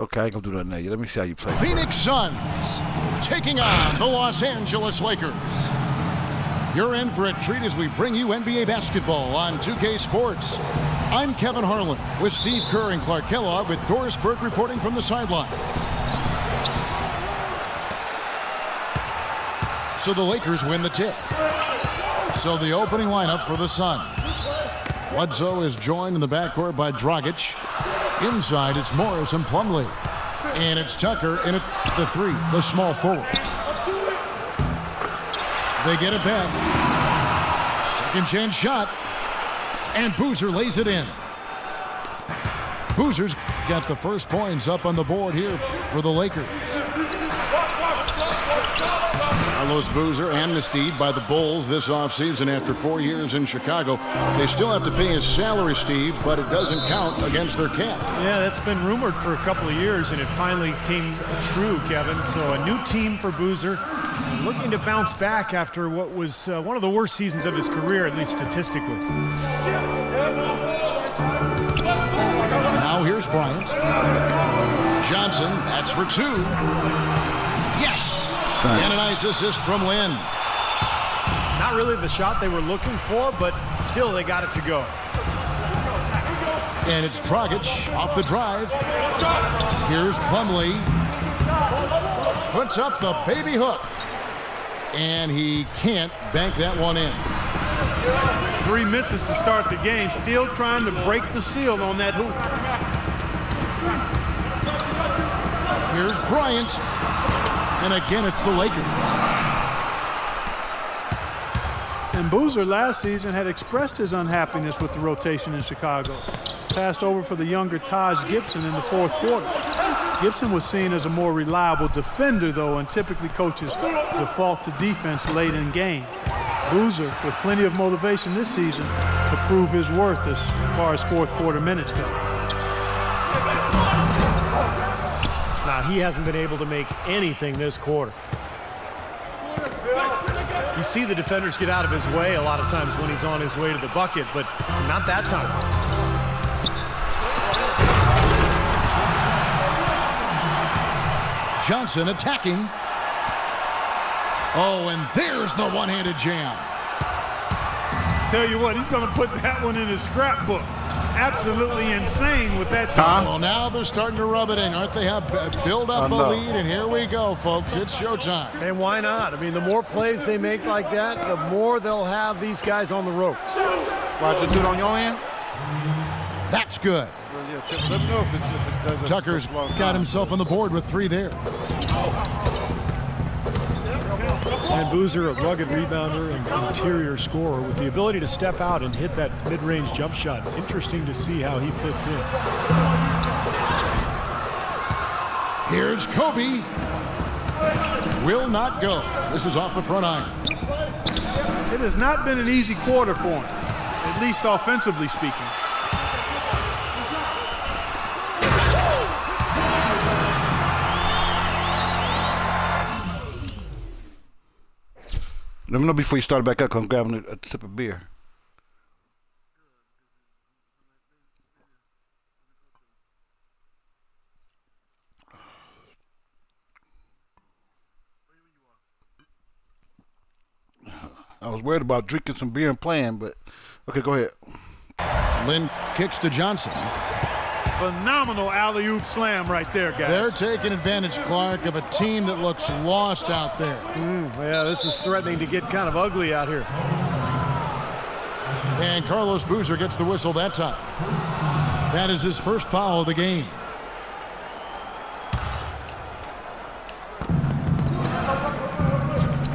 Okay, I ain't gonna do that now. Let me see how you play. Phoenix Suns taking on the Los Angeles Lakers. You're in for a treat as we bring you NBA basketball on 2K Sports. I'm Kevin Harlan with Steve Kerr and Clark Kellogg with Doris Burke reporting from the sidelines. So the Lakers win the tip. So the opening lineup for the Suns. Bledsoe is joined in the backcourt by Dragic. Inside, it's Morris and Plumlee. And it's Tucker in at the three, the small forward. They get it back. Second chance shot. And Boozer lays it in. Boozer's got the first points up on the board here for the Lakers. Carlos Boozer amnestied by the Bulls this offseason after 4 years in Chicago. They still have to pay his salary, Steve, but it doesn't count against their cap. Yeah, that's been rumored for a couple of years, and it finally came true, Kevin. So a new team for Boozer, looking to bounce back after what was one of the worst seasons of his career, at least statistically. Now here's Bryant. Johnson, that's for two. Yes! And a nice assist from Lynn. Not really the shot they were looking for, but still they got it to go. And it's Dragic off the drive. Here's Plumlee. Puts up the baby hook. And he can't bank that one in. 3 misses to start the game. Still trying to break the seal on that hoop. Here's Bryant. And again, it's the Lakers. And Boozer last season had expressed his unhappiness with the rotation in Chicago. Passed over for the younger Taj Gibson in the fourth quarter. Gibson was seen as a more reliable defender, though, and typically coaches default to defense late in game. Boozer with plenty of motivation this season to prove his worth as far as fourth quarter minutes go. Now, he hasn't been able to make anything this quarter. You see the defenders get out of his way a lot of times when he's on his way to the bucket, but not that time. Johnson attacking. Oh, and there's the one-handed jam. Tell you what, he's going to put that one in his scrapbook. Absolutely insane with that. Well, now they're starting to rub it in, aren't they? Have build up a lead, and here we go, folks. It's showtime. And why not? I mean, the more plays they make like that, the more they'll have these guys on the ropes. Watch it do it on your end. That's good. Let me know if it doesn't. Tucker's got himself on the board with 3 there. And Boozer, a rugged rebounder and interior scorer with the ability to step out and hit that mid-range jump shot. Interesting to see how he fits in. Here's Kobe. Will not go. This is off the front iron. It has not been an easy quarter for him, at least offensively speaking. Let me know before you start back up, 'cause I'm grabbing a sip of beer. I was worried about drinking some beer and playing, but okay, go ahead. Lynn kicks to Johnson. Phenomenal alley-oop slam right there, guys. They're taking advantage, Clark, of a team that looks lost out there. Yeah, this is threatening to get kind of ugly out here. And Carlos Boozer gets the whistle that time. That is his first foul of the game.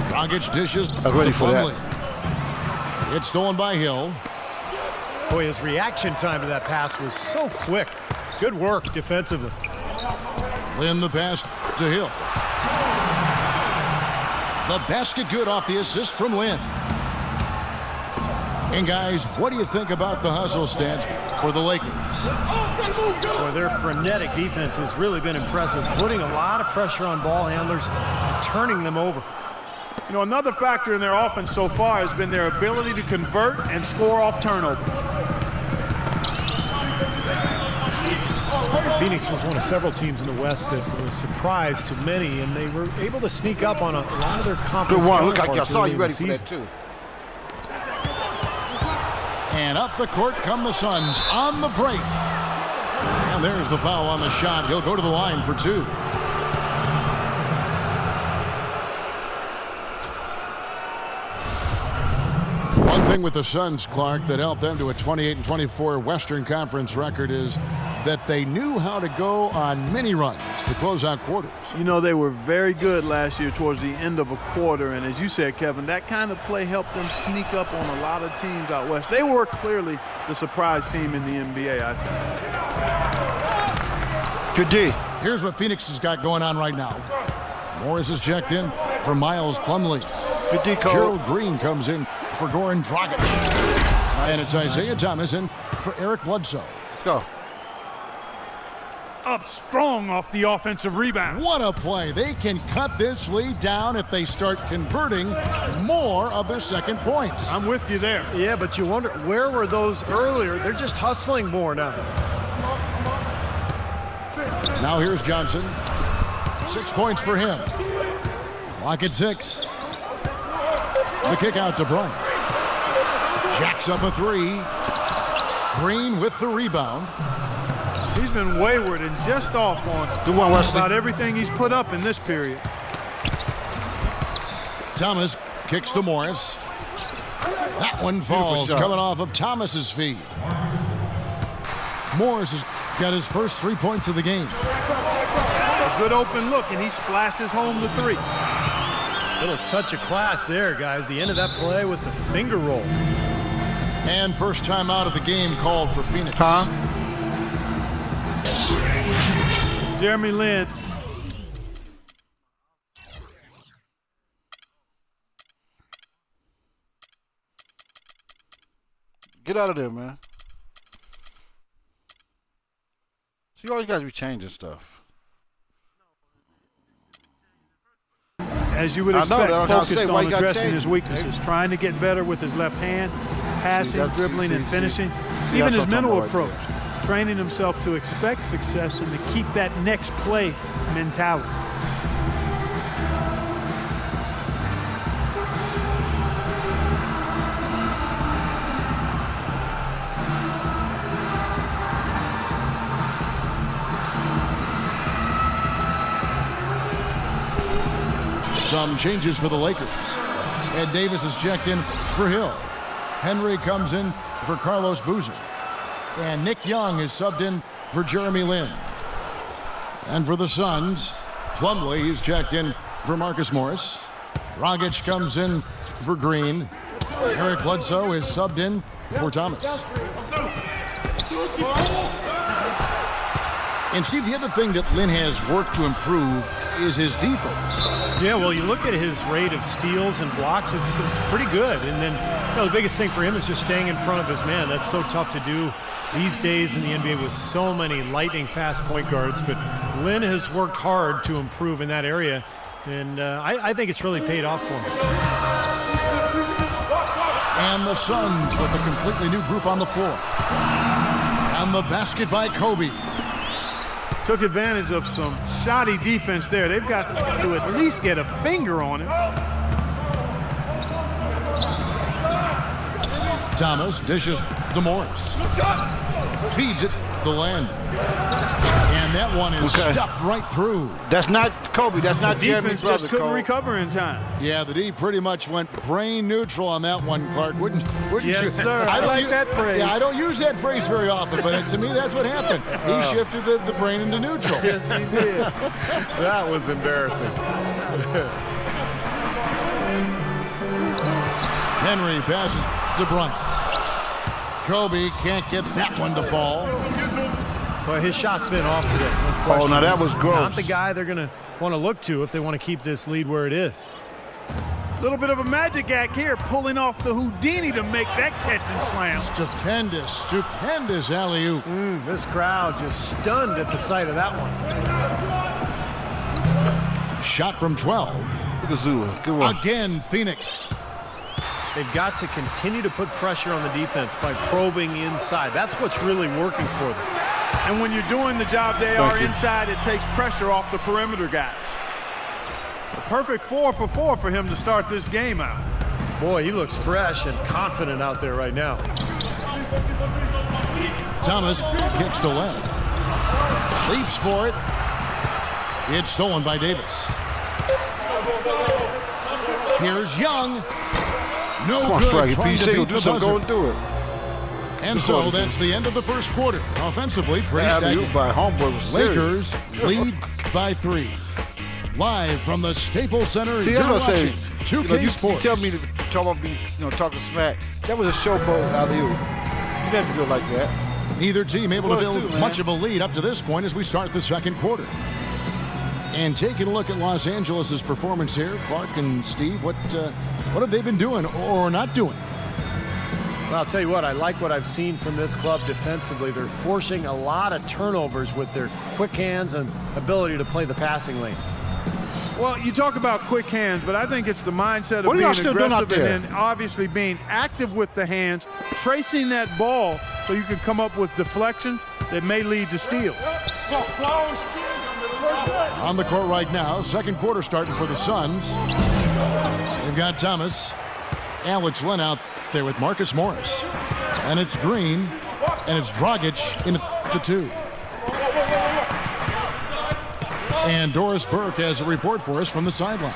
Dragic dishes to ready for that. Plumlee. It's stolen by Hill. Boy, his reaction time to that pass was so quick. Good work defensively. Lynn the pass to Hill. The basket good off the assist from Lynn. And guys, what do you think about the hustle stats for the Lakers? Boy, their frenetic defense has really been impressive, putting a lot of pressure on ball handlers and turning them over. You know, another factor in their offense so far has been their ability to convert and score off turnovers. Phoenix was one of several teams in the West that was a surprise to many, and they were able to sneak up on a lot of their conference Good one. Look like I counterparts saw early you in ready the for that, season. too. And up the court come the Suns on the break. And there's the foul on the shot. He'll go to the line for 2. One thing with the Suns, Clark, that helped them to a 28-24 Western Conference record is that they knew how to go on mini runs to close out quarters. You know, they were very good last year towards the end of a quarter, and as you said, Kevin, that kind of play helped them sneak up on a lot of teams out west. They were clearly the surprise team in the NBA, I think. Good D. Here's what Phoenix has got going on right now. Morris is checked in for Miles Plumlee. Good D, Cole. Gerald Green comes in for Goran Dragic. And it's Isaiah Thomas in for Eric Bledsoe. Go. Up strong off the offensive rebound. What a play. They can cut this lead down if they start converting more of their second points. I'm with you there. Yeah, but you wonder, where were those earlier? They're just hustling more now. Now here's Johnson. 6 points for him. Clock at 6. The kick out to Bryant. Jacks up a 3. Green with the rebound. He's been wayward and just off on Good one, Wesley. about everything he's put up in this period. Thomas kicks to Morris. That one falls, shot. coming off of Thomas's feet. Morris has got his first 3 points of the game. A good open look, and he splashes home the 3. Little touch of class there, guys. The end of that play with the finger roll. And first time out of the game called for Phoenix. Huh? Jeremy Lin. Get out of there, man. So you always got to be changing stuff. As you would I know, expect, that's what I was focused saying. Why on you gotta addressing change his it? weaknesses, trying to get better with his left hand, passing, that's- dribbling, and see. finishing. See, Even that's his what I'm mental talking about approach, right training himself to expect success and to keep that next play mentality. Some changes for the Lakers. Ed Davis is checked in for Hill. Henry comes in for Carlos Boozer. And Nick Young is subbed in for Jeremy Lin. And for the Suns, Plumlee, he's checked in for Marcus Morris. Dragic comes in for Green. Eric Bledsoe is subbed in for Thomas. And Steve, the other thing that Lin has worked to improve is his defense. Yeah, well, you look at his rate of steals and blocks, it's pretty good. And then, the biggest thing for him is just staying in front of his man. That's so tough to do these days in the NBA with so many lightning fast point guards. But Lin has worked hard to improve in that area, and I think it's really paid off for him. And the Suns with a completely new group on the floor. And the basket by Kobe. Took advantage of some shoddy defense there. They've got to at least get a finger on him. Thomas dishes to Morris. Feeds it to Len. And that one is stuffed right through. That's not Kobe. That's not The Jeremy defense brother, just couldn't Cole. recover in time. Yeah, the D pretty much went brain neutral on that one, Clark. Wouldn't Yes, you? sir. I don't like that phrase. Yeah, I don't use that phrase very often, but to me, that's what happened. He shifted the brain into neutral. Yes, he did. That was embarrassing. Henry passes to Bryant. Kobe can't get that one to fall. Well, his shot's been off today. No Oh, question. now that was He's gross. Not the guy they're going to want to look to if they want to keep this lead where it is. A little bit of a magic act here, pulling off the Houdini to make that catch and slam. Stupendous alley-oop. This crowd just stunned at the sight of that one. Shot from 12. Look at Zula. Good one. Again, Phoenix. They've got to continue to put pressure on the defense by probing inside. That's what's really working for them. And when you're doing the job they are inside, it takes pressure off the perimeter guys. A perfect 4 for 4 for him to start this game out. Boy, he looks fresh and confident out there right now. Thomas kicks to left. Leaps for it. It's stolen by Davis. Here's Young. No Come on, good. Strike. If Trying you to say beat you'll the do something, buzzer. go and do it. And so that's the end of the first quarter. Offensively, pretty stagnant. By homeboy was serious. Lakers lead by 3. Live from the Staples Center, See, you're that's what I say. watching 2K You Sports. tell me to talk about me, talking smack. That was a showboat out of you. You have to do it like that. Neither team able to Well, build too, man. much of a lead up to this point as we start the second quarter. And taking a look at Los Angeles' performance here, Clark and Steve, what have they been doing or not doing? Well, I'll tell you what, I like what I've seen from this club defensively. They're forcing a lot of turnovers with their quick hands and ability to play the passing lanes. Well, you talk about quick hands, but I think it's the mindset of What are y'all being still doing out aggressive there? and then obviously being active with the hands, tracing that ball so you can come up with deflections that may lead to steals. On the court right now, second quarter starting for the Suns. They've got Thomas, Alex Len out there with Marcus Morris. And it's Green, and it's Dragic in the 2. And Doris Burke has a report for us from the sideline.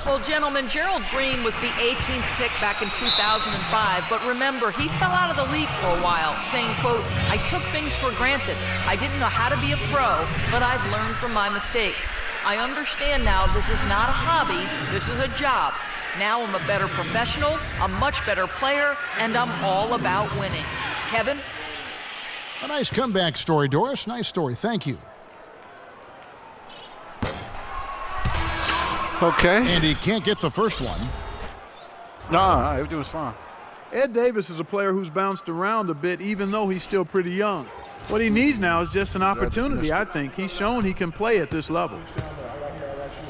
Well, gentlemen, Gerald Green was the 18th pick back in 2005, but remember, he fell out of the league for a while, saying, quote, "I took things for granted. I didn't know how to be a pro, but I've learned from my mistakes. I understand now this is not a hobby, this is a job. Now I'm a better professional, a much better player, and I'm all about winning." Kevin? A nice comeback story, Doris. Nice story. Thank you. Okay. And he can't get the first one. Nah, everything was fine. Ed Davis is a player who's bounced around a bit, even though he's still pretty young. What he needs now is just an opportunity, I think. He's shown he can play at this level.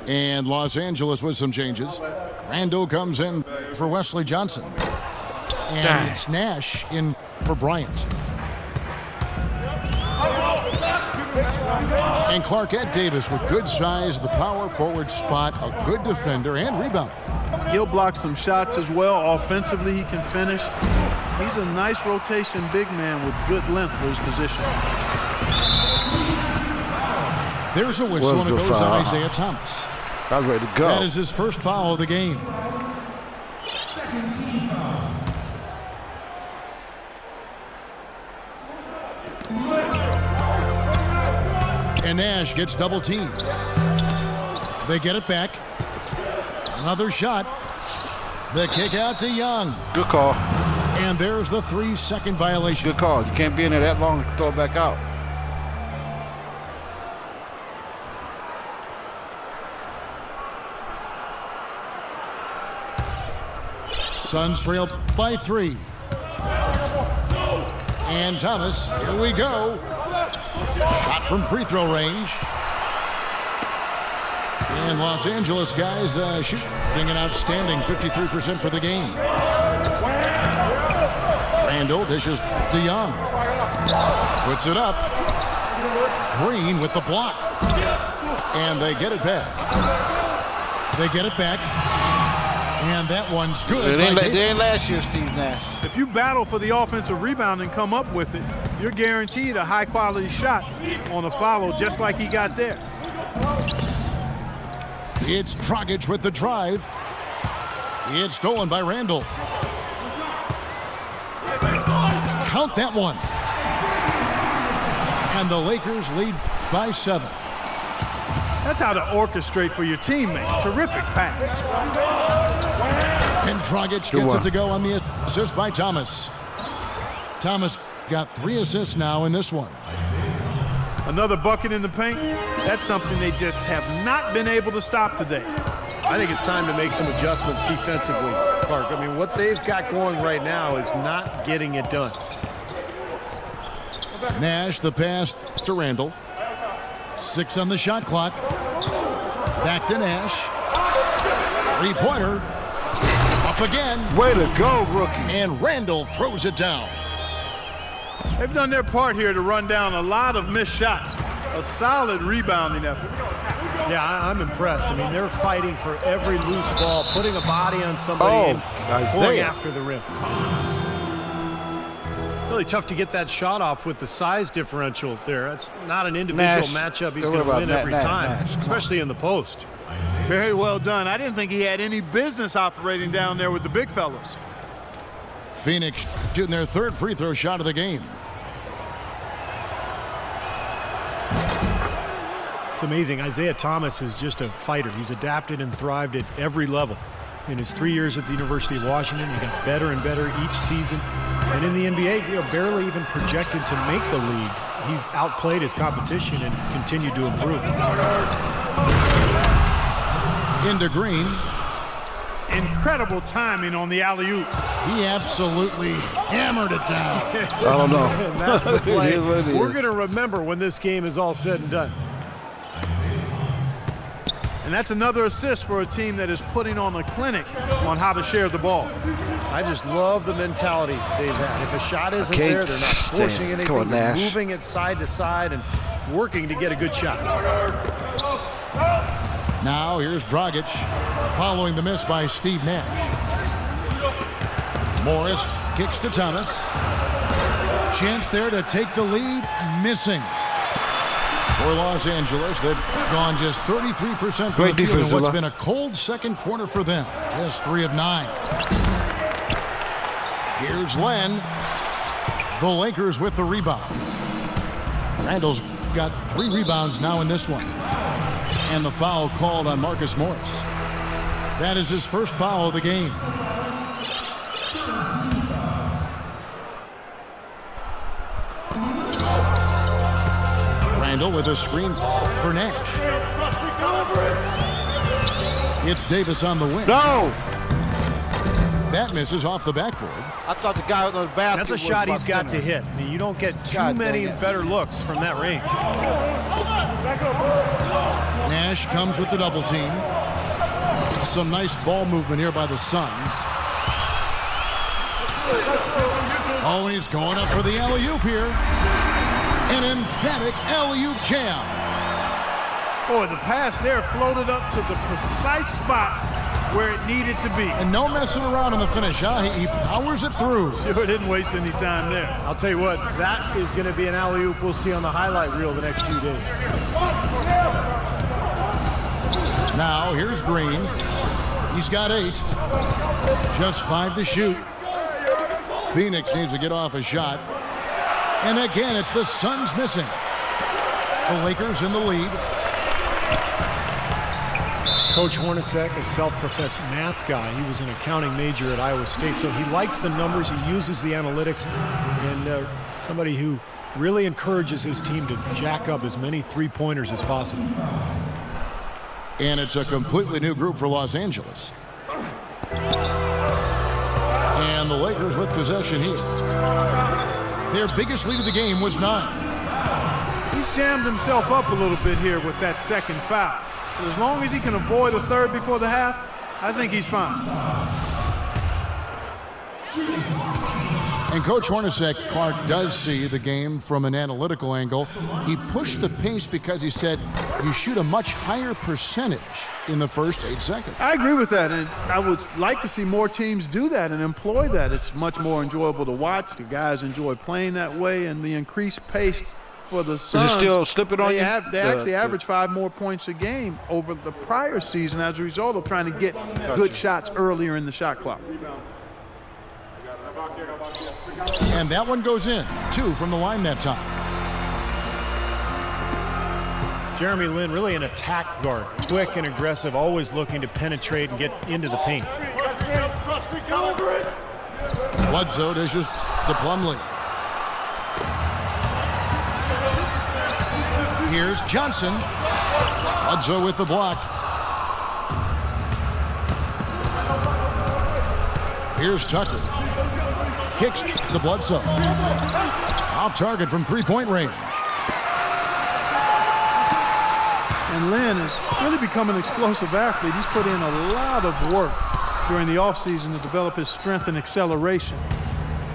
And Los Angeles with some changes. Randall comes in for Wesley Johnson. And it's Nash in for Bryant. And Clark Ed Davis with good size, the power forward spot, a good defender, and rebound. He'll block some shots as well. Offensively, he can finish. He's a nice rotation big man with good length for his position. There's a whistle, and it good goes on foul. Isaiah Thomas. I was ready to go. That is his first foul of the game. And Nash gets double teamed. They get it back. Another shot. The kick out to Young. Good call. And there's the 3-second violation. Good call. You can't be in there that long to throw it back out. Suns trail by 3. And Thomas, here we go. Shot from free throw range. And Los Angeles guys shooting an outstanding 53% for the game. Randall dishes to Young. Puts it up. Green with the block. And they get it back. They get it back. And that one's good. They ain't last year, Steve Nash. If you battle for the offensive rebound and come up with it, you're guaranteed a high-quality shot on a follow just like he got there. It's Dragic with the drive. It's stolen by Randall. Count that one. And the Lakers lead by 7. That's how to orchestrate for your teammate. Terrific pass. And Dragic Good gets one. it to go on the assist by Thomas. Thomas got 3 assists now in this one. Another bucket in the paint. That's something they just have not been able to stop today. I think it's time to make some adjustments defensively, Clark. I mean, what they've got going right now is not getting it done. Nash, the pass to Randall. 6 on the shot clock. Back to Nash. 3-pointer. Up again. Way to go, rookie. And Randall throws it down. They've done their part here to run down a lot of missed shots. A solid rebounding effort. Yeah, I'm impressed. I mean, they're fighting for every loose ball, putting a body on somebody and pulling after the rim. Really tough to get that shot off with the size differential there. That's not an individual matchup he's going to win every time, especially in the post. Very well done. I didn't think he had any business operating down there with the big fellas. Phoenix shooting their third free throw shot of the game. It's amazing. Isaiah Thomas is just a fighter. He's adapted and thrived at every level. In his 3 years at the University of Washington, he got better and better each season. And in the NBA, barely even projected to make the league. He's outplayed his competition and continued to improve. Into Green. Incredible timing on the alley-oop. He absolutely hammered it down. I don't know. And that's the play It is what it is. we're going to remember when this game is all said and done. And that's another assist for a team that is putting on a clinic on how to share the ball. I just love the mentality they've had. If a shot isn't there, they're not forcing anything. They're moving it side to side and working to get a good shot. Now here's Dragic following the miss by Steve Nash. Morris kicks to Thomas. Chance there to take the lead, missing. For Los Angeles, they've gone just 33% from the field in what's been a cold second quarter for them. Just 3 of 9. Here's Len. The Lakers with the rebound. Randall's got 3 rebounds now in this one. And the foul called on Marcus Morris. That is his first foul of the game. Randall with a screen for Nash. It's Davis on the wing. No! That misses off the backboard. I thought the guy on the basket. That's a shot he's got to hit. I mean, you don't get too many better looks from that range. Nash comes with the double team. Some nice ball movement here by the Suns. Oh, he's going up for the alley-oop here. An emphatic alley-oop jam. Boy, the pass there floated up to the precise spot where it needed to be. And no messing around in the finish, huh? He powers it through. Sure didn't waste any time there. I'll tell you what, that is going to be an alley-oop we'll see on the highlight reel the next few days. Now, here's Green. He's got 8. Just 5 to shoot. Phoenix needs to get off a shot. And again, it's the Suns missing. The Lakers in the lead. Coach Hornacek, a self-professed math guy, he was an accounting major at Iowa State, so he likes the numbers, he uses the analytics, and somebody who really encourages his team to jack up as many three-pointers as possible. And it's a completely new group for Los Angeles. And the Lakers with possession here. Their biggest lead of the game was 9. He's jammed himself up a little bit here with that second foul. But as long as he can avoid a third before the half, I think he's fine. And Coach Hornacek, Clark, does see the game from an analytical angle. He pushed the pace because he said you shoot a much higher percentage in the first 8 seconds. I agree with that, and I would like to see more teams do that and employ that. It's much more enjoyable to watch. The guys enjoy playing that way, and the increased pace for the Suns. Is it still slipping on you? They actually average 5 more points a game over the prior season as a result of trying to get good shots earlier in the shot clock. And that one goes in. 2 from the line that time. Jeremy Lin, really an attack guard, quick and aggressive, always looking to penetrate and get into the paint. Bledsoe dishes to Plumlee. Here's Johnson. Bledsoe with the block. Here's Tucker. Kicks to Bledsoe. Off target from three-point range. And Lin has really become an explosive athlete. He's put in a lot of work during the offseason to develop his strength and acceleration.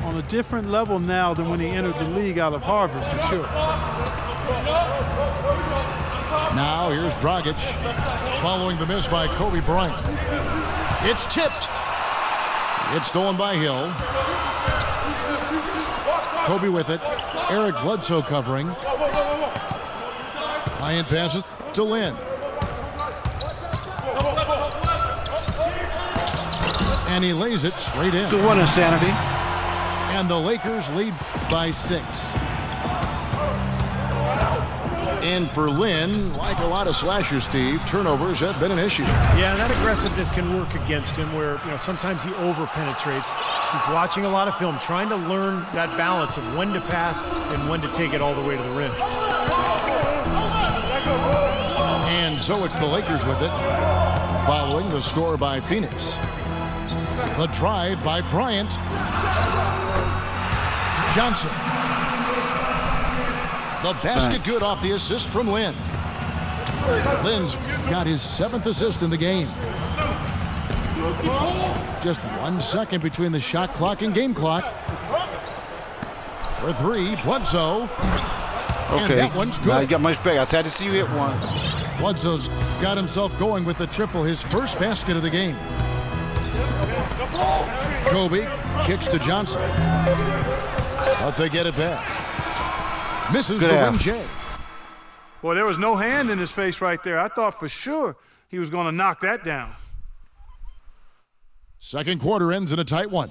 on a different level now than when he entered the league out of Harvard, for sure. Now here's Dragic, following the miss by Kobe Bryant. It's tipped. It's stolen by Hill. Kobe with it. Eric Bledsoe covering. Bryant passes to Lynn. And he lays it straight in. Good one, Insanity. And the Lakers lead by 6. And for Lynn, like a lot of slashers, Steve, turnovers have been an issue. Yeah, that aggressiveness can work against him where, sometimes he over-penetrates. He's watching a lot of film, trying to learn that balance of when to pass and when to take it all the way to the rim. And so it's the Lakers with it, following the score by Phoenix. The drive by Bryant. Johnson. The basket good off the assist from Lynn. Lynn's got his 7th assist in the game. Just 1 second between the shot clock and game clock. For 3, Bledsoe. Okay. And that one's good. Now you got much better. I had to see you hit one. Bledsoe's got himself going with the triple, his first basket of the game. Kobe kicks to Johnson. But they get it back. Misses Good the half. rim J. Boy, there was no hand in his face right there. I thought for sure he was going to knock that down. Second quarter ends in a tight one.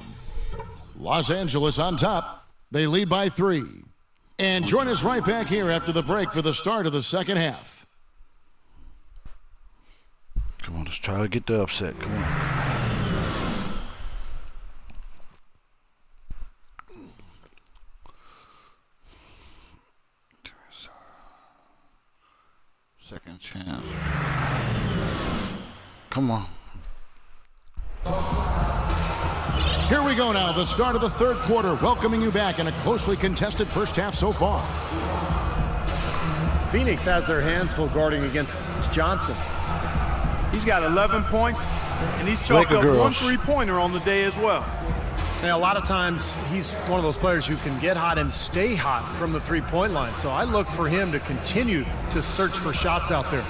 Los Angeles on top. They lead by 3. And join us right back here after the break for the start of the second half. Come on, let's try to get the upset. Come on. Second chance. Come on. Here we go now, the start of the third quarter, welcoming you back in a closely contested first half so far. Phoenix has their hands full guarding against Johnson. He's got 11 points, and he's chalked up girls. 1 3-pointer on the day as well. Now, a lot of times, he's one of those players who can get hot and stay hot from the three-point line. So I look for him to continue to search for shots out there.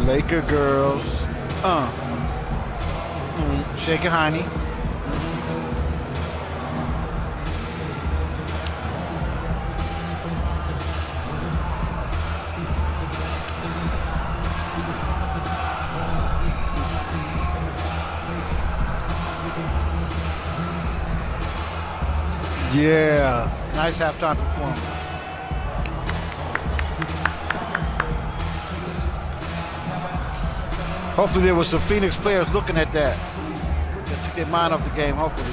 Laker girls. Shake it, honey. Yeah. Nice halftime performance. Hopefully there was some Phoenix players looking at that. That took their mind off the game, hopefully.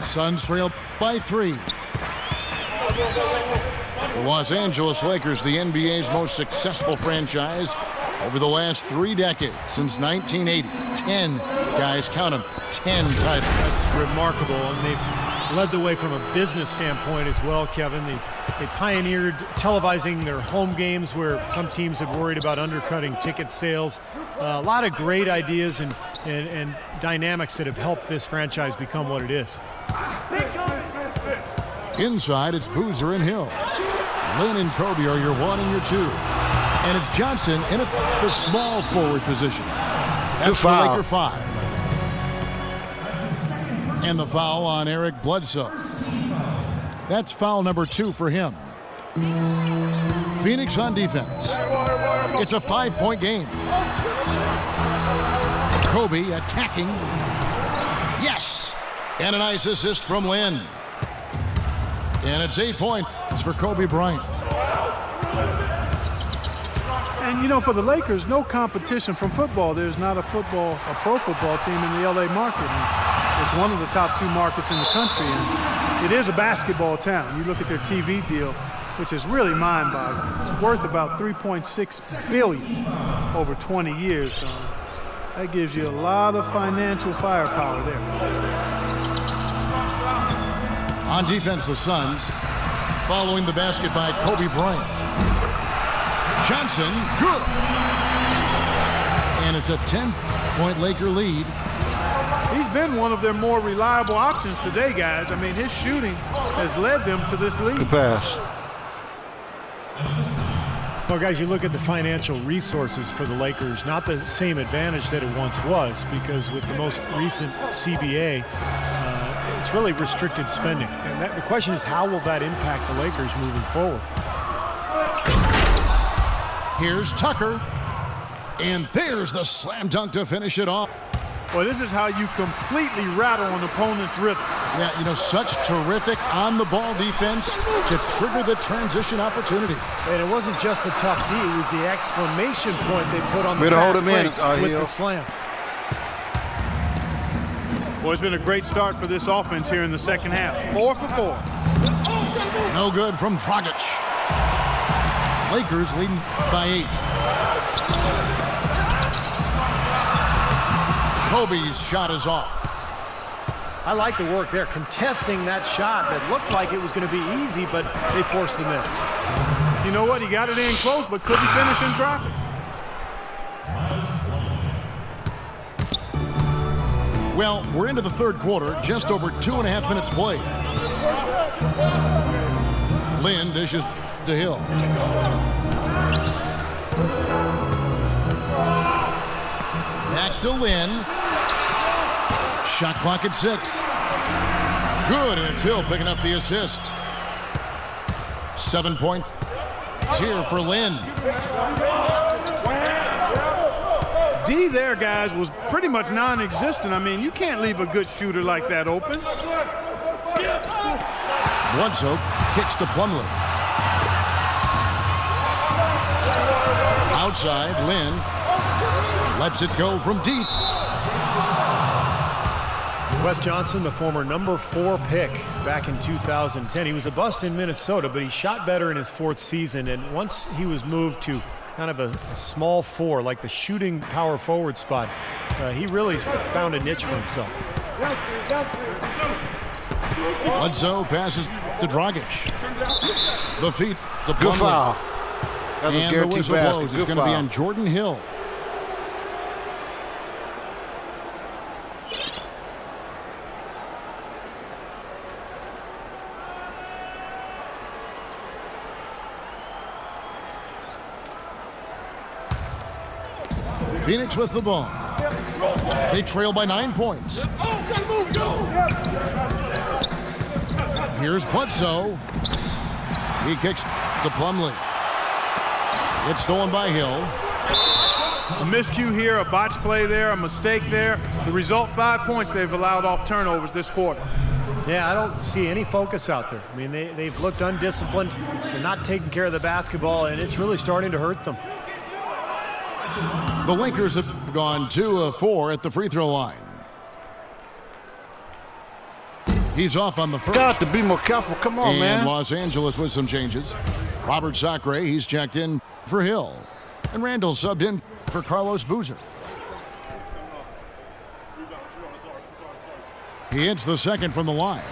Suns trail by 3. The Los Angeles Lakers, the NBA's most successful franchise over the last 3 decades, since 1980. 10, guys, count them, 10 titles. That's remarkable, and they've led the way from a business standpoint as well, Kevin. They pioneered televising their home games where some teams had worried about undercutting ticket sales. A lot of great ideas and dynamics that have helped this franchise become what it is. Inside, it's Boozer and Hill. Lynn and Kobe are your 1 and your 2. And it's Johnson in the small forward position. That's the Laker 5. And the foul on Eric Bledsoe. That's foul number 2 for him. Phoenix on defense. It's a 5-point game. Kobe attacking. Yes! And a nice assist from Lynn. And it's 8 points for Kobe Bryant. And, for the Lakers, no competition from football. There's not a pro football team in the L.A. market. And it's one of the top 2 markets in the country. And it is a basketball town. You look at their TV deal, which is really mind-boggling. It's worth about $3.6 billion over 20 years. So that gives you a lot of financial firepower there. On defense, the Suns following the basket by Kobe Bryant. Johnson, good. And it's a 10-point Laker lead. He's been one of their more reliable options today, guys. I mean, his shooting has led them to this lead. Good pass. Well, guys, you look at the financial resources for the Lakers, not the same advantage that it once was, because with the most recent CBA, it's really restricted spending. And the question is, how will that impact the Lakers moving forward? Here's Tucker. And there's the slam dunk to finish it off. Well, this is how you completely rattle an opponent's rhythm. Yeah, you know, such terrific on-the-ball defense to trigger the transition opportunity. And it wasn't just the tough D, it was the exclamation point they put on the Better hold fast him in, break with Hill. the slam. Well, it's been a great start for this offense here in the second half. 4 for 4. No good from Dragic. Lakers leading by 8. Kobe's shot is off. I like the work there, contesting that shot that looked like it was going to be easy, but they forced the miss. You know what? He got it in close, but couldn't finish in traffic. Well, we're into the third quarter, just over 2.5 minutes played. Lynn dishes to Hill. Back to Lynn. Shot clock at 6. Good, and it's Hill picking up the assist. 7 points here for Lynn. D there, guys, was pretty much non-existent. I mean, you can't leave a good shooter like that open. Bledsoe kicks to Plumlee. Outside, Lynn lets it go from deep. Wes Johnson, the former number 4 pick back in 2010. He was a bust in Minnesota, but he shot better in his 4th season. And once he was moved to kind of a small 4, like the shooting power forward spot, he really found a niche for himself. Bledsoe passes to Dragic. The feet to Good Plumlee. foul. That's a And the guaranteed whistle basket. blows. It's Good going to be foul. on Jordan Hill. Phoenix with the ball. They trail by 9 points. Here's Bledsoe. He kicks to Plumlee. It's stolen by Hill. A miscue here, a botch play there, a mistake there. The result, 5 points they've allowed off turnovers this quarter. Yeah, I don't see any focus out there. I mean, they've looked undisciplined. They're not taking care of the basketball, and it's really starting to hurt them. The Lakers have gone 2 of 4 at the free throw line. He's off on the first. Got to be more careful. Come on, And man. Los Angeles with some changes. Robert Sacre, he's checked in for Hill. And Randall subbed in for Carlos Boozer. He hits the second from the line.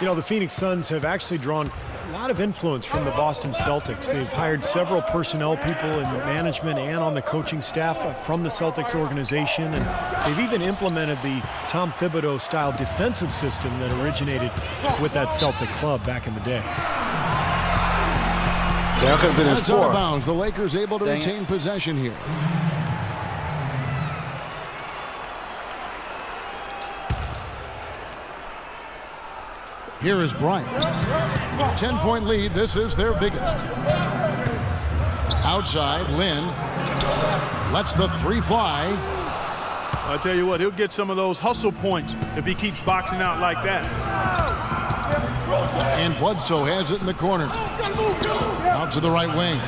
You know, the Phoenix Suns have actually drawn a lot of influence from the Boston Celtics. They've hired several personnel people in the management and on the coaching staff from the Celtics organization, and they've even implemented the Tom Thibodeau-style defensive system that originated with that Celtic club back in the day. That could have been his That's out of 4. bounds. The Lakers able to Dang it. retain possession here. Here is Bryant. 10-point lead. This is their biggest. Outside, Lynn lets the 3 fly. I'll tell you what, he'll get some of those hustle points if he keeps boxing out like that. And Bledsoe has it in the corner. Out to the right wing.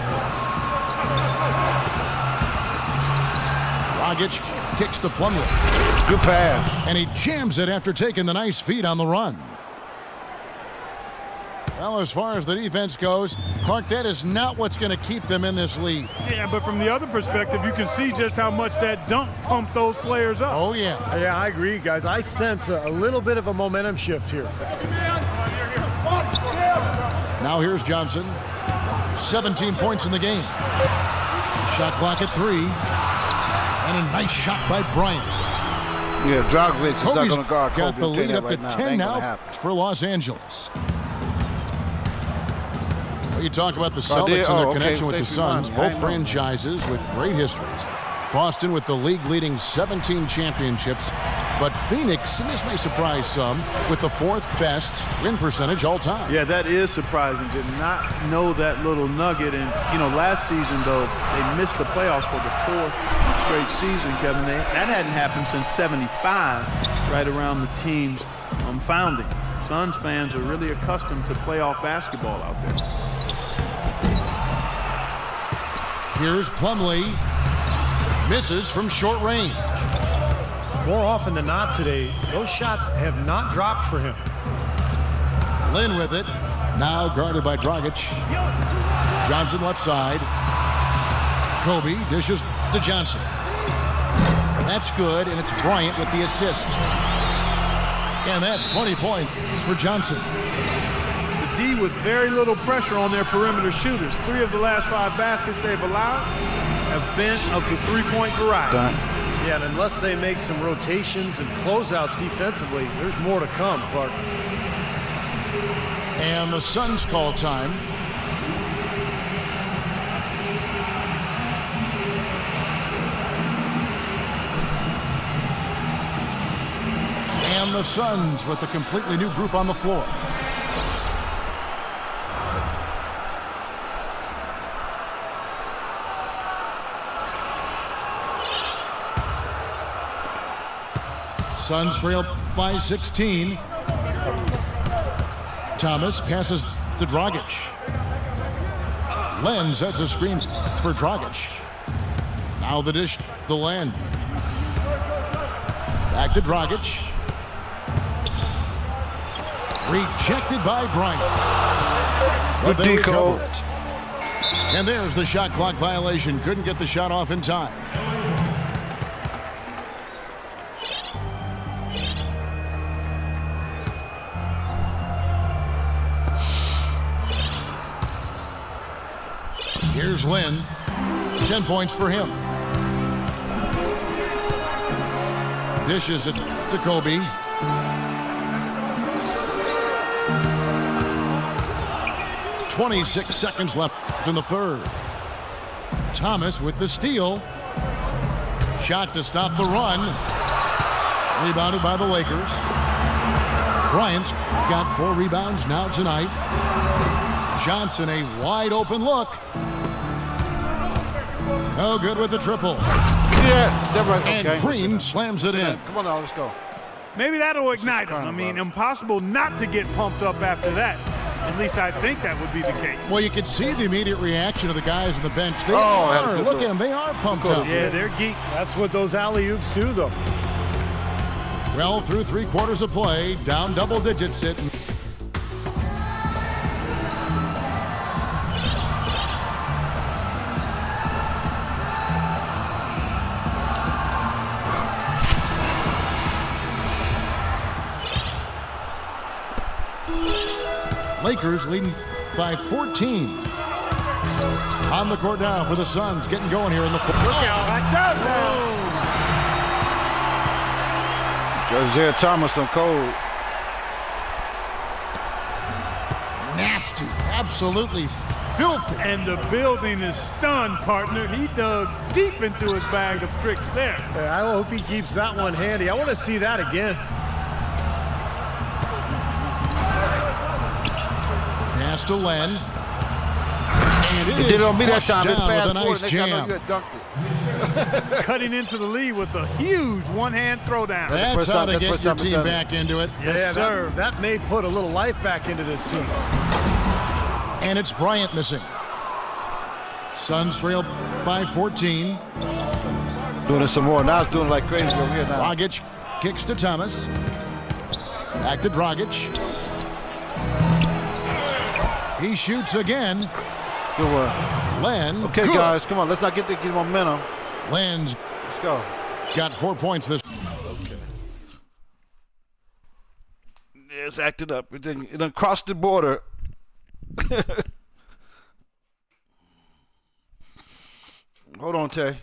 Dragic kicks to Plumlee. Good pass. And he jams it after taking the nice feed on the run. Well, as far as the defense goes, Clark, that is not what's going to keep them in this lead. Yeah, but from the other perspective, you can see just how much that dunk pumped those players up. Oh, yeah. Yeah, I agree, guys. I sense a little bit of a momentum shift here. Now here's Johnson. 17 points in the game. Shot clock at 3. And a nice shot by Bryant. Yeah, Dragic is not Kobe's going to guard Kobe. got the lead up to 10 now happen. for Los Angeles. Well, you talk about the Celtics and their connection with the Suns, both franchises with great histories. Boston with the league-leading 17 championships, but Phoenix, and this may surprise some, with the 4th best win percentage all time. Yeah, that is surprising. Did not know that little nugget. And, you know, last season, though, they missed the playoffs for the 4th straight season, Kevin. That hadn't happened since '75, right around the team's founding. Suns fans are really accustomed to playoff basketball out there. Here's Plumlee. Misses from short range. More often than not today, those shots have not dropped for him. Lynn with it. Now guarded by Dragic. Johnson left side. Kobe dishes to Johnson. That's good, and it's Bryant with the assist. And that's 20 points for Johnson. The D with very little pressure on their perimeter shooters. 3 of the last 5 baskets they've allowed have been of the three-point variety. Yeah, and unless they make some rotations and closeouts defensively, there's more to come, Clark. And the Suns call time. And the Suns with a completely new group on the floor. Suns trail by 16. Thomas passes to Dragic. Len sets a screen for Dragic. Now the dish to Len. Back to Dragic. Rejected by Bryant. But they recover it. And there's the shot clock violation. Couldn't get the shot off in time. Here's Lynn. 10 points for him. Dishes it to Kobe. "26 seconds left in the third. Thomas with the steal. Shot to stop the run. Rebounded by the Lakers. Bryant's got 4 rebounds now tonight. Johnson, a wide open look. No good with the triple. Yeah, they're right. And Okay. Green slams it in. Come on now, let's go. Maybe that'll ignite them. I mean, impossible not to get pumped up after that. At least I think that would be the case. Well, you can see the immediate reaction of the guys on the bench. They had a are. good Look look. at them. They are pumped up. Yeah, they're geek. That's what those alley-oops do, though. Well, through 3 quarters of play, down double digits it. Lakers leading by 14. On the court now for the Suns, getting going here in the fourth. Look out, watch out now. Isaiah Thomas on cold. Nasty, absolutely filthy. And the building is stunned, partner. He dug deep into his bag of tricks there. I hope he keeps that one handy. I want to see that again. Pass to Len. And It did it on me that time. It's down with a fast forward. nice Next time I know jam. you had dunked it. Cutting into the lead with a huge one-hand throwdown. That's first how time- to that's get first your time it's team done it. back into it. Yes, sir. That may put a little life back into this team. And it's Bryant missing. Suns trail by 14. Doing it some more. Now it's doing like crazy over here now. Dragic kicks to Thomas. Back to Dragic. He shoots again. Good one. Len. Okay, good. guys, come on. Let's not get the momentum. Len's Let's go. got 4 points this. Yeah, it's acted up. It done crossed the border. Hold on, Tay.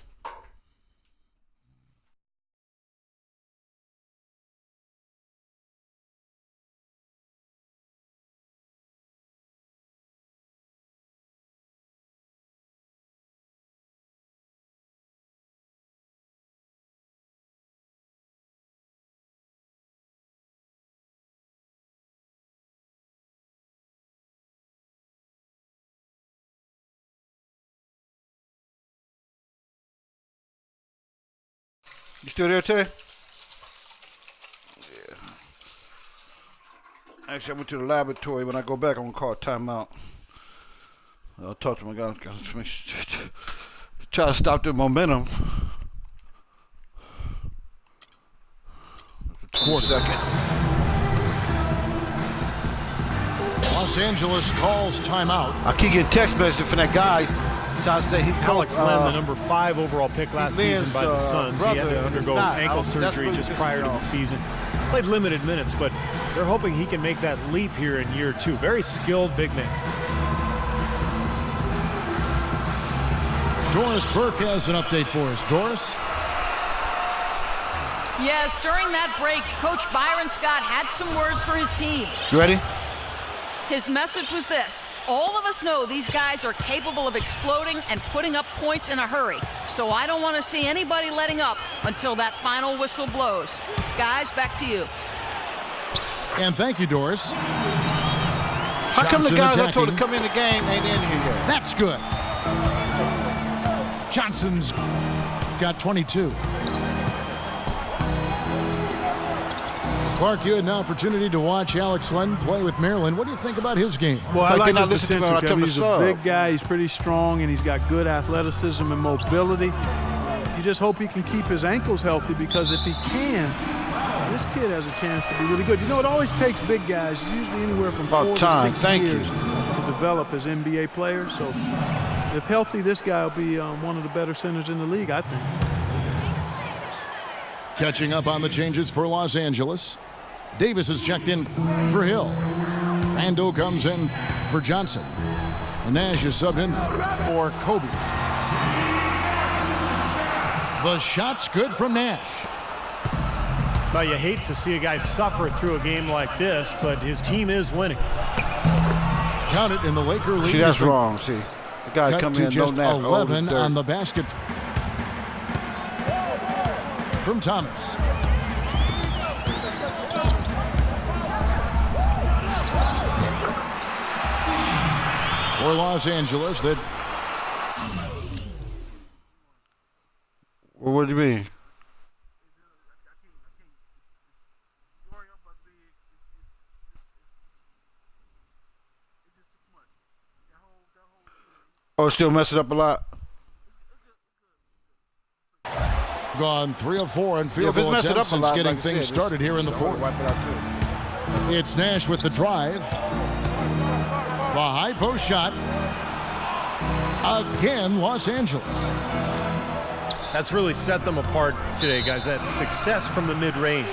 You still there, Tay? Yeah. Actually, I went to the laboratory. When I go back, I'm going to call a timeout. I'll talk to my guy. Try to stop the momentum. 20 seconds. Los Angeles calls timeout. I keep getting text messages from that guy. Trying to say he Alex Len, the number 5 overall pick last season by the Suns. He had to undergo ankle surgery just prior to the season. Played limited minutes, but they're hoping he can make that leap here in year 2. Very skilled big man. Doris Burke has an update for us. Doris? Yes, during that break, Coach Byron Scott had some words for his team. You ready? His message was this: all of us know these guys are capable of exploding and putting up points in a hurry. So I don't want to see anybody letting up until that final whistle blows. Guys, back to you. And thank you, Doris. How come the Johnson guys I attacking. told to come in the game ain't in here yet? That's good. Johnson's got 22. Clark, you had an opportunity to watch Alex Len play with Maryland. What do you think about his game? Well, I Like like they're his not listening to me when potential, I tell Kevin. them He's to a sub. big guy. He's pretty strong, and he's got good athleticism and mobility. You just hope he can keep his ankles healthy, because if he can, this kid has a chance to be really good. You know, it always takes big guys, usually anywhere from About 4 time. to 6 Thank years you. to develop as NBA players. So if healthy, this guy will be one of the better centers in the league, I think. Catching up on the changes for Los Angeles. Davis is checked in for Hill. Rando comes in for Johnson. And Nash is subbed in for Kobe. The shot's good from Nash. Well, you hate to see a guy suffer through a game like this, but his team is winning. Count it in the Laker lead. See, that's wrong. See, the guy Cut come to in, no just nap, 11 on the basket from Thomas. For Los Angeles, that Well, what do you mean? Oh, still messing up a lot. gone 3 of 4 in Yeah, field if it's goal messing attempts up a since lot, getting like I things said, started here in the fourth. Wipe it out too. It's Nash with the drive. The high post shot. Again, Los Angeles. That's really set them apart today, guys. That success from the mid-range.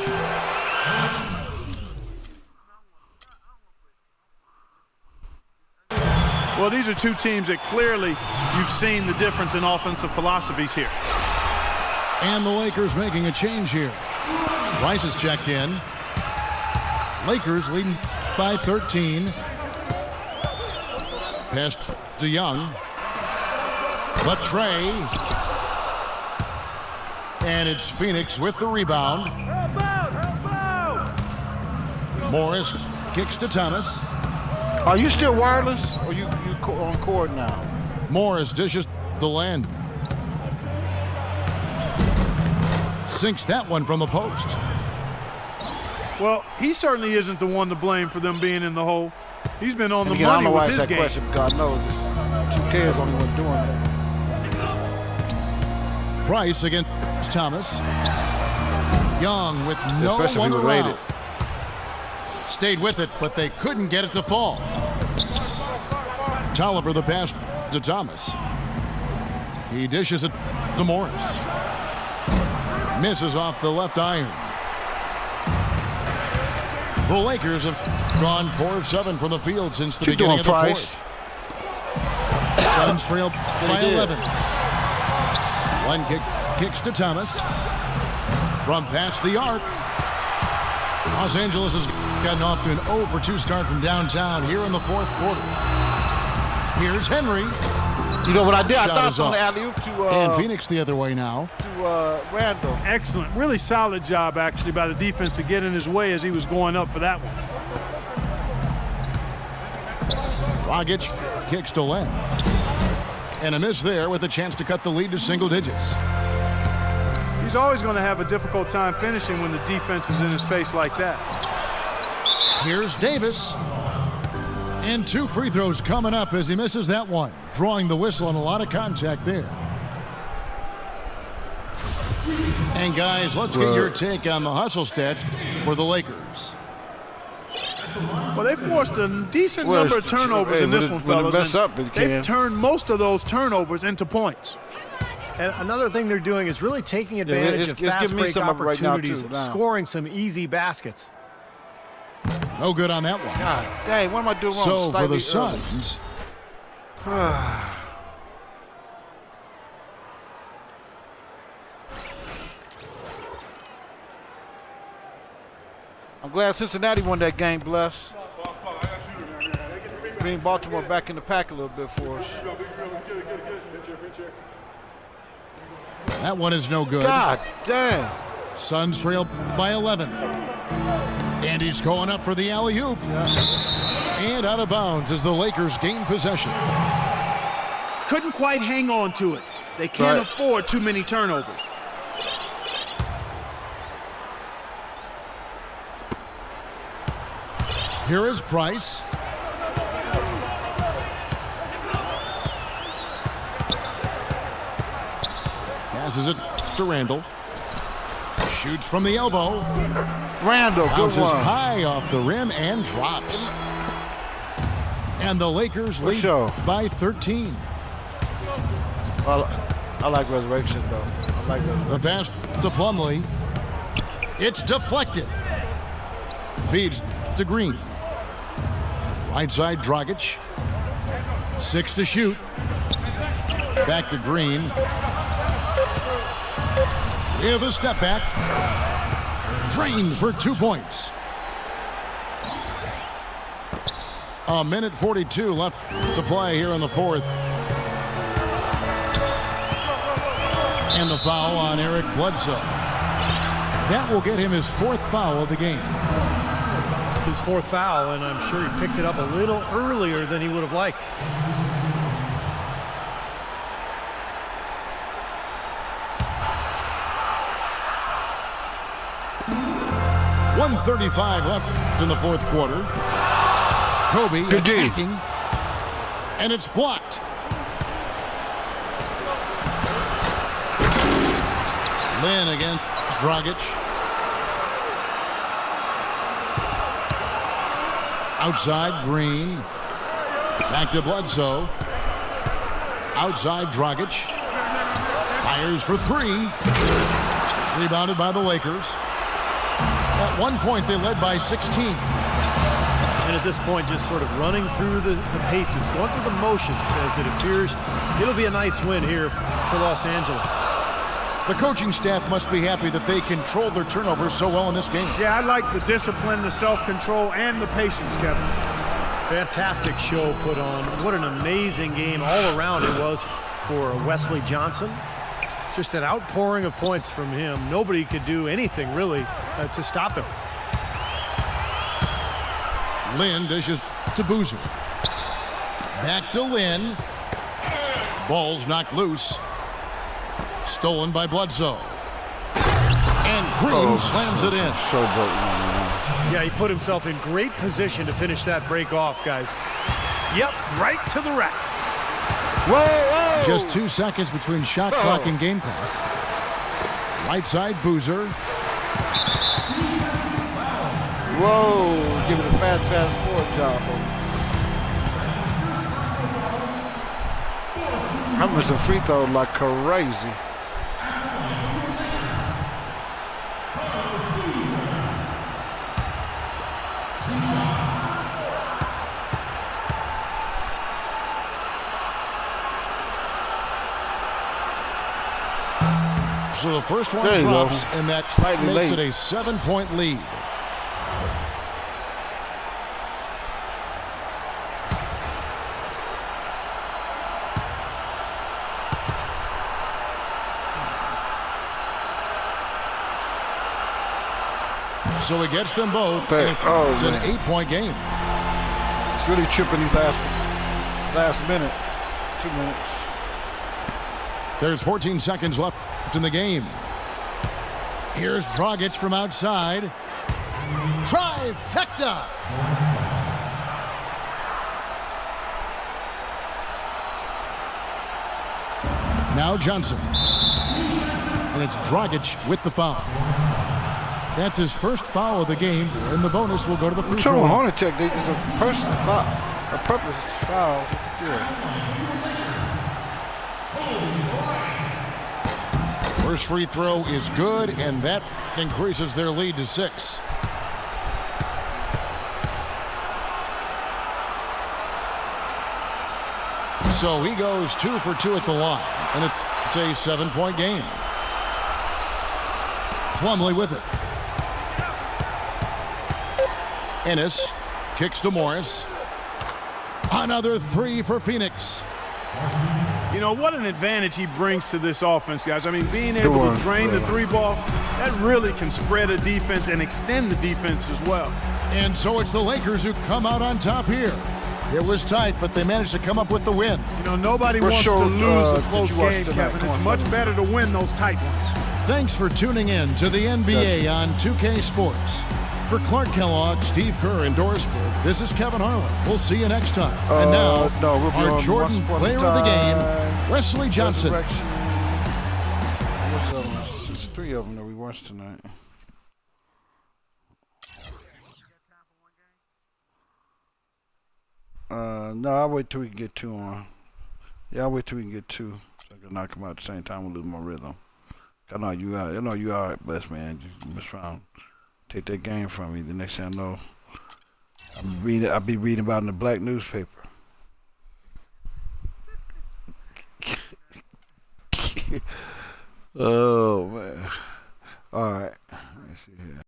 Well, these are two teams that clearly you've seen the difference in offensive philosophies here. And the Lakers making a change here. Rice is checked in. Lakers leading by 13. Pass to Young. Latre. And it's Phoenix with the rebound. Morris kicks to Thomas. Are you still wireless, or you on cord now? Morris dishes the land. Sinks that one from the post. Well, he certainly isn't the one to blame for them being in the hole. He's been on And the again, I don't money know why with it's his that game. question, because I know this 2K is the only one doing that. Price against Thomas. Young with no Especially one if he was around. rated. Stayed with it, but they couldn't get it to fall. Tolliver the pass to Thomas. He dishes it to Morris. Misses off the left iron. The Lakers have gone 4 of 7 from the field since the beginning of the fourth. Suns trail by 11. One kicks to Thomas. From past the arc. Los Angeles has gotten off to an 0 for 2 start from downtown here in the fourth quarter. Here's Henry. You know what I did? I thought Shot on the is off. alley-oop to And Phoenix the other way now. Randall. Excellent. Really solid job, actually, by the defense to get in his way as he was going up for that one. Dragic kicks to Len. And a miss there with a chance to cut the lead to single digits. He's always going to have a difficult time finishing when the defense is in his face like that. Here's Davis. And 2 free throws coming up as he misses that one. Drawing the whistle and a lot of contact there. And guys, let's get your take on the hustle stats for the Lakers. Well, they forced a decent number of turnovers in this one, fellas. They've turned most of those turnovers into points. And another thing they're doing is really taking advantage of fast break opportunities, scoring some easy baskets. No good on that one. God dang, what am I doing wrong? So for the Suns, I'm glad Cincinnati won that game, bless. Bring Baltimore back in the pack a little bit for us. that one is no good. God damn. Suns trail by 11. And he's going up for the alley-oop. And out of bounds as the Lakers gain possession. Couldn't quite hang on to it. They can't afford too many turnovers. Here is Price. Passes it to Randall. Shoots from the elbow. Randall, good Bounces one. high off the rim and drops. And the Lakers lead by 13. I like Resurrection, though. I like Resurrection. The pass to Plumlee. It's deflected. Feeds to Green. Right side, Dragic. 6 to shoot. Back to Green. With a step back. Drained for 2 points. A minute 42 left to play here in the fourth. And the foul on Eric Bledsoe. That will get him his 4th foul of the game. It's his 4th foul, and I'm sure he picked it up a little earlier than he would have liked. .135 left in the fourth quarter. Kobe attacking, and it's blocked. Lynn against Dragic. Outside, Green. Back to Bledsoe. Outside, Dragic. Fires for 3. Rebounded by the Lakers. At one point, they led by 16. And at this point, just sort of running through the paces, going through the motions as it appears. It'll be a nice win here for Los Angeles. The coaching staff must be happy that they controlled their turnovers so well in this game. Yeah, I like the discipline, the self-control, and the patience, Kevin. Fantastic show put on. What an amazing game all around it was for Wesley Johnson. Just an outpouring of points from him. Nobody could do anything really to stop him. Lynn dishes to Boozer. Back to Lynn. Ball's knocked loose. Stolen by Bledsoe. And Green slams it in. Yeah, he put himself in great position to finish that break off, guys. Yep, right to the rack. Whoa, whoa. Just 2 seconds between shot clock and game clock. Right side, Boozer. Whoa, give it a fast forward job. I'm missing free throws like crazy. So the first one There you drops, go. and that Slightly makes late. it a 7-point lead. So he gets them both, and it's an 8-point game. It's really tripping these last minute, 2 minutes. There's 14 seconds left in the game. Here's Dragic from outside. Trifecta! Now Johnson. And it's Dragic with the foul. That's his first foul of the game, and the bonus will go to the free throw. Hornacek, it's a personal foul, a purpose foul. First free throw is good, and that increases their lead to 6. So he goes 2 for 2 at the line, and it's a 7-point game. Plumlee with it. Ennis kicks to Morris. Another 3 for Phoenix. You know, what an advantage he brings to this offense, guys. I mean, being able to drain the 3-ball, that really can spread a defense and extend the defense as well. And so it's the Lakers who come out on top here. It was tight, but they managed to come up with the win. You know, nobody wants to lose a close game, Kevin. It's much better to win those tight ones. Thanks for tuning in to the NBA on 2K Sports. For Clark Kellogg, Steve Kerr, and Doris Burke, this is Kevin Harlan. We'll see you next time. And now, we'll be our on Jordan Once Upon a player of the game, Time, Wesley Johnson. Resurrection. There's 3 of them that we watched tonight. No, I'll wait till we can get 2 on. Yeah, I'll wait till we can get 2. So I can knock them out at the same time and lose my rhythm. I know you are blessed, man. You mess around, take that game from me. The next thing I know, I'll be reading about it in the black newspaper. Oh man. All right. Let me see here.